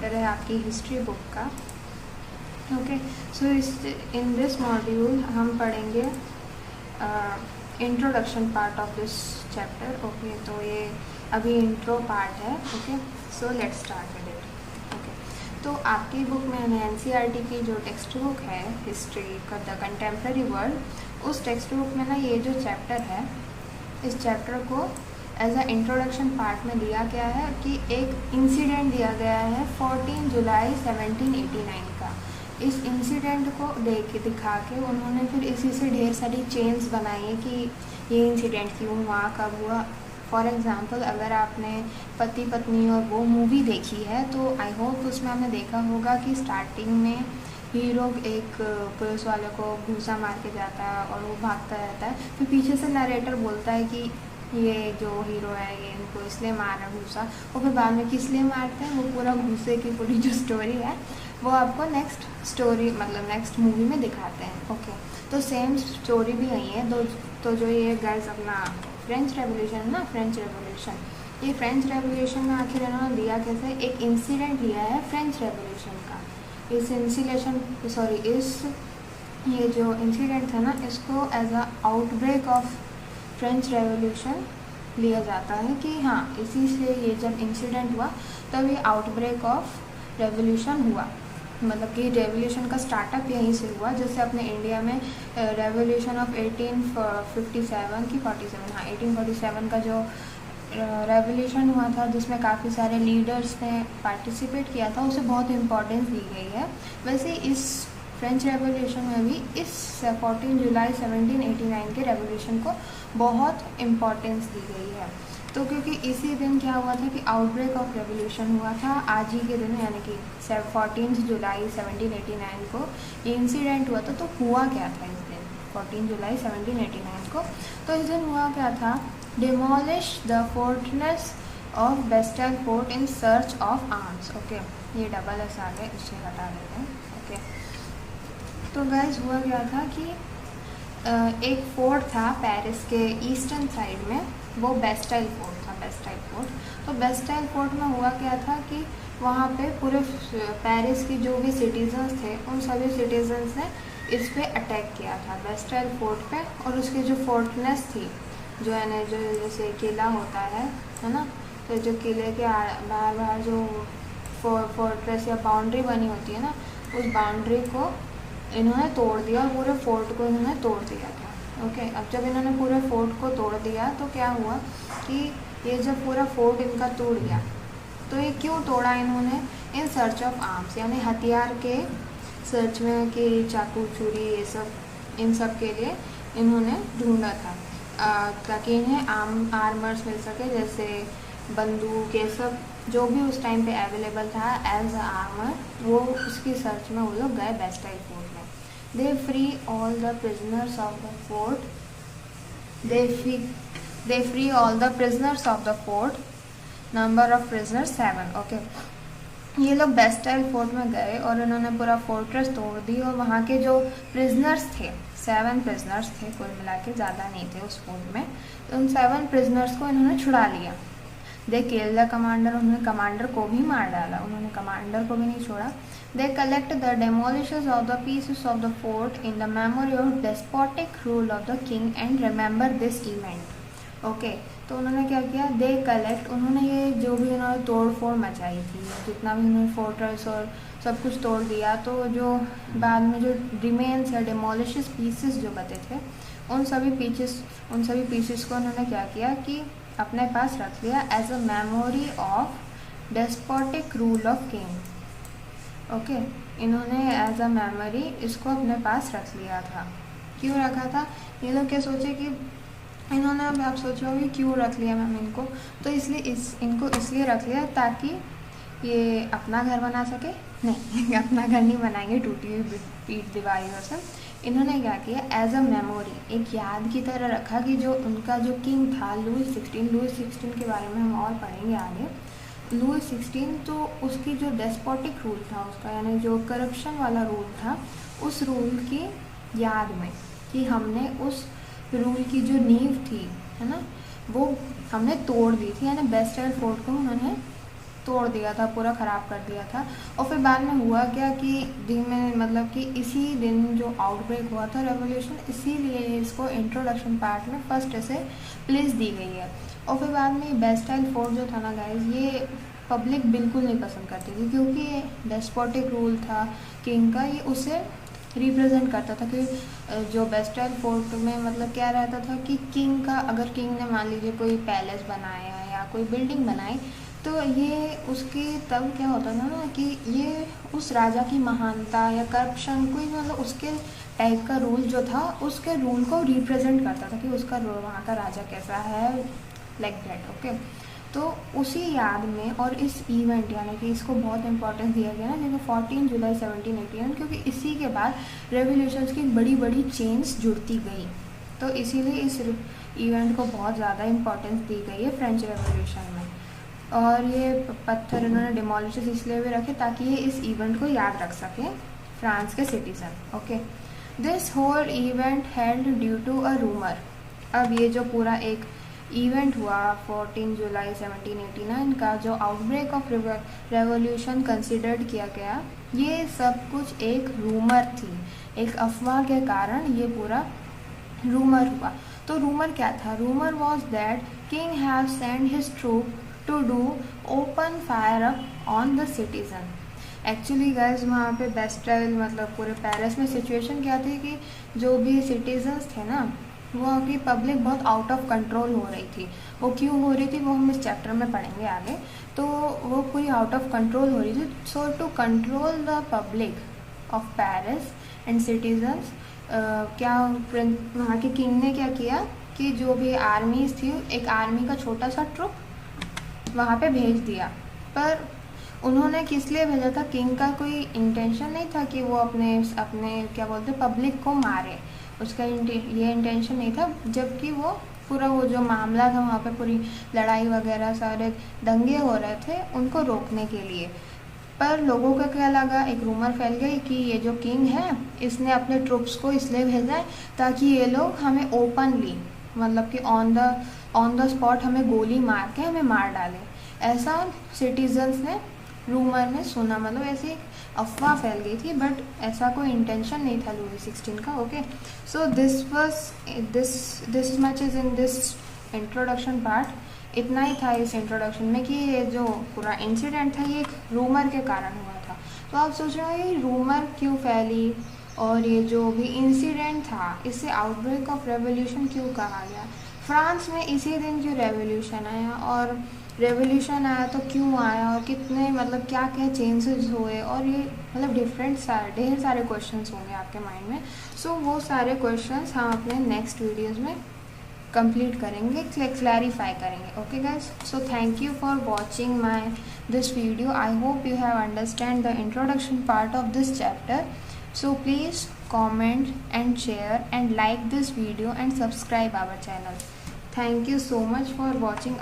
Chapter है आपकी history book का। Okay, so in this module हम पढ़ेंगे introduction part of this chapter. Okay, तो ये अभी इंट्रो पार्ट है। Okay, so let's start with it. Okay, तो आपकी बुक में एनसीईआरटी की जो टेक्स्ट बुक है हिस्ट्री का द कंटेम्प्रेरी वर्ल्ड, उस टेक्स्ट बुक में ना ये जो चैप्टर है, इस चैप्टर को एज अ इंट्रोडक्शन पार्ट में दिया गया है कि एक इंसिडेंट दिया गया है 14 जुलाई 1789 का। इस इंसिडेंट को दिखा के उन्होंने फिर इसी से ढेर सारी चेन्स बनाई है कि ये इंसिडेंट क्यों हुआ, कब हुआ। फॉर एग्ज़ाम्पल, अगर आपने पति पत्नी और वो मूवी देखी है तो आई होप उसमें आपने देखा होगा कि स्टार्टिंग में हीरो एक पुलिस वाले को घूसा मार के जाता है और वो भागता रहता है, फिर पीछे से नरेटर बोलता है कि ये जो हीरो है ये इनको इसलिए मार रहा घूसा, और फिर बाद में किस लिए मारते हैं वो पूरा घूसे की पूरी जो स्टोरी है वो आपको नेक्स्ट स्टोरी मतलब नेक्स्ट मूवी में दिखाते हैं। ओके, तो सेम स्टोरी भी यही है। तो जो ये गाइस अपना फ्रेंच रेवोल्यूशन ना, फ्रेंच रेवोल्यूशन, ये फ्रेंच रेवोल्यूशन में आखिर इन्होंने दिया कैसे, एक इंसिडेंट लिया है फ्रेंच रेवोल्यूशन का। ये जो इंसिडेंट था ना, इसको as a outbreak of French revolution लिया जाता है कि हाँ, इसी से ये जब इंसिडेंट हुआ तब ये आउटब्रेक ऑफ रेवोल्यूशन हुआ, मतलब कि रेवोल्यूशन का स्टार्टअप यहीं से हुआ। जैसे अपने इंडिया में रेवोल्यूशन ऑफ 1857 की 47 हाँ 1847 का जो रेवोल्यूशन हुआ था जिसमें काफ़ी सारे लीडर्स ने पार्टिसिपेट किया था, उसे बहुत इम्पोर्टेंस दी गई है। वैसे इस फ्रेंच रेवोल्यूशन में भी इस 14 जुलाई 1789 के रेवोल्यूशन को बहुत इम्पोर्टेंस दी गई है। तो क्योंकि इसी दिन क्या हुआ था कि आउटब्रेक ऑफ रेवोल्यूशन हुआ था, आज ही के दिन यानी कि 14 जुलाई 1789 को ये इंसिडेंट हुआ था। तो हुआ क्या था इस दिन 14 जुलाई 1789 को? तो इस दिन हुआ क्या था, demolish the fortress of Bastille fort in search of arms. Okay, ये डबल एस आ गए, उससे हटा देते हैं। ओके, तो गाइस हुआ क्या था कि एक फोर्ट था पेरिस के ईस्टर्न साइड में, वो बेस्टाइल फोर्ट था, बेस्टाइल फोर्ट। तो बेस्टाइल फोर्ट में हुआ क्या था कि वहाँ पे पूरे पेरिस की जो भी सिटीजन्स थे उन सभी सिटीजन्स ने इस पे अटैक किया था, बेस्टाइल फोर्ट पे। और उसकी जो फोर्टनेस थी, जो है ना, जो जैसे किला होता है ना, तो जो किले के बाहर बाहर जो फोर्ट्रेस या बाउंड्री बनी होती है ना, उस बाउंड्री को इन्होंने तोड़ दिया और पूरे फोर्ट को इन्होंने तोड़ दिया था। ओके, अब जब इन्होंने पूरे फोर्ट को तोड़ दिया तो क्या हुआ कि ये जब पूरा फोर्ट इनका टूट गया तो ये क्यों तोड़ा इन्होंने, इन सर्च ऑफ आर्म्स, यानी हथियार के सर्च में कि चाकू छुरी ये सब, इन सब के लिए इन्होंने ढूंढा था ताकि इन्हें आर्मर्स मिल सके, जैसे बंदूक ये सब जो भी उस टाइम पे अवेलेबल था एज आर्मर, वो उसकी सर्च में वो लोग गए बेस्टाइल फोर्ट में। They free all the prisoners of the fort, they free all the prisoners of the fort, number of prisoners 7। Okay, ये लोग बेस्टाइल फोर्ट में गए और इन्होंने पूरा फोर्ट्रेस तोड़ दी और वहाँ के जो प्रिजनर्स थे, 7 प्रिजनर्स थे कुल मिला के, ज़्यादा नहीं थे उस फोर्ट में, तो उन 7 प्रिजनर्स को इन्होंने छुड़ा लिया। दे किल द कमांडर, उन्होंने कमांडर को भी मार डाला, उन्होंने कमांडर को भी नहीं छोड़ा। They collect the demolishers of the pieces of the fort in the memory of despotic rule of the king and remember this event. Okay, तो उन्होंने क्या किया, दे कलेक्ट, उन्होंने ये जो भी उन्होंने तोड़ फोड़ मचाई थी, जितना भी उन्होंने फोर्ट्रेस और सब कुछ तोड़ दिया, तो जो बाद में जो रिमेन्स या डेमोलिशस पीसेस जो बचे थे, उन सभी पीसेस को उन्होंने क्या किया कि अपने पास रख लिया as a memory of despotic rule of king. Okay, इन्होंने एज अ मेमोरी इसको अपने पास रख लिया था। क्यों रखा था, ये लोग क्या सोचे कि इन्होंने, अब आप सोच रहे हो क्यों रख लिया मैम इनको, तो इसलिए इनको इसलिए रख लिया ताकि ये अपना घर बना सके। नहीं अपना घर नहीं बनाएंगे, टूटी हुई पीठ दीवारी और सब। इन्होंने क्या किया, एज अ मेमोरी, एक याद की तरह रखा कि जो उनका जो किंग था लुई 16 के बारे में हम और पढ़ेंगे आगे। लुई 16 तो उसकी जो डेस्पोटिक रूल था उसका, यानी जो करप्शन वाला रूल था, उस रूल की याद में कि हमने उस रूल की जो नींव थी है ना, वो हमने तोड़ दी थी, यानी बेस्टाइल फोर्ट को उन्होंने तोड़ दिया था, पूरा ख़राब कर दिया था। और फिर बाद में हुआ क्या कि धीमे मतलब कि इसी दिन जो आउटब्रेक हुआ था रेवोल्यूशन, इसीलिए इसको इंट्रोडक्शन पार्ट में फर्स्ट ऐसे प्लेस दी गई है। और फिर बाद में बेस्टाइल फोर्ट जो था ना गाइज, ये पब्लिक बिल्कुल नहीं पसंद करती थी, क्योंकि ये डेस्पोटिक रूल था किंग का, ये उसे रिप्रेजेंट करता था कि जो बेस्टाइल फोर्ट में मतलब क्या रहता था कि किंग का, अगर किंग ने मान लीजिए कोई पैलेस बनाया या कोई बिल्डिंग बनाई, तो ये उसकी तब क्या होता था ना कि ये उस राजा की महानता या करप्शन, कोई मतलब उसके टाइप का रूल जो था, उसके रूल को रिप्रेजेंट करता था कि उसका वहाँ का राजा कैसा है, लाइक दैट। ओके, तो उसी याद में और इस इवेंट यानी कि इसको बहुत इंपॉर्टेंस दिया गया ना, जैसे 14 जुलाई 1781, क्योंकि इसी के बाद रेवोल्यूशंस की बड़ी बड़ी चेन्स जुड़ती गई, तो इसीलिए इस इवेंट को बहुत ज़्यादा इंपॉर्टेंस दी गई है फ्रेंच रेवोल्यूशन में। और ये पत्थर इन्होंने डिमोलिशेस इसलिए भी रखे ताकि ये इस इवेंट को याद रख सकें फ्रांस के citizen. Okay, this whole event held due to a rumour. अब ये जो पूरा एक इवेंट हुआ 14 जुलाई 1789 का, जो आउटब्रेक ऑफ रेवोल्यूशन कंसिडर्ड किया गया, ये सब कुछ एक रूमर थी, एक अफवाह के कारण ये पूरा रूमर हुआ। तो रूमर क्या था? Rumour was that king have send his troop to do open fire up on the citizen. Actually guys वहाँ पे बेस्टाइल मतलब पूरे पेरिस में सिचुएशन क्या थी कि जो भी सिटीजन्स थे ना, वो की पब्लिक बहुत आउट ऑफ कंट्रोल हो रही थी। वो क्यों हो रही थी वो हम इस चैप्टर में पढ़ेंगे आगे। तो वो पूरी आउट ऑफ कंट्रोल हो रही थी। So to control the public of Paris and citizens, क्या वहाँ के किंग ने क्या किया कि जो भी आर्मीज थी, एक आर्मी का छोटा सा ट्रुप वहाँ पे भेज दिया। पर उन्होंने किस लिए भेजा था? किंग का कोई इंटेंशन नहीं था कि वो अपने क्या बोलते पब्लिक को मारे, उसका ये इंटेंशन नहीं था। जबकि वो पूरा वो जो मामला था वहाँ पे पूरी लड़ाई वगैरह सारे दंगे हो रहे थे उनको रोकने के लिए। पर लोगों का क्या लगा, एक रूमर फैल गई कि ये जो किंग है इसने अपने ट्रुप्स को इसलिए भेजा है ताकि ये लोग हमें ओपनली मतलब कि ऑन द स्पॉट हमें गोली मार के हमें मार डाले। ऐसा सिटीजन्स ने रूमर में सुना, मतलब ऐसी एक अफवाह फैल गई थी, बट ऐसा कोई इंटेंशन नहीं था लुई 16 का। Okay, so this much is in this introduction part. इतना ही था इस इंट्रोडक्शन में कि ये जो पूरा इंसिडेंट था ये एक रूमर के कारण हुआ था। तो आप सोच रहे हो ये रूमर क्यों फैली और ये जो भी इंसिडेंट था इसे आउटब्रेक ऑफ रेवोल्यूशन क्यों कहा गया? फ्रांस में इसी दिन जो रेवोल्यूशन आया, और रेवोल्यूशन आया तो क्यों आया और कितने मतलब क्या क्या चेंजेस हुए, और ये मतलब ढेर सारे क्वेश्चंस होंगे आपके माइंड में। सो वो सारे क्वेश्चंस हम अपने नेक्स्ट वीडियोज़ में कंप्लीट करेंगे, क्लैरिफाई करेंगे। Okay guys, so thank you for watching my this video. I hope you have understand the introduction part of this chapter. So please comment and share and like this video and subscribe our channel. Thank you so much for watching.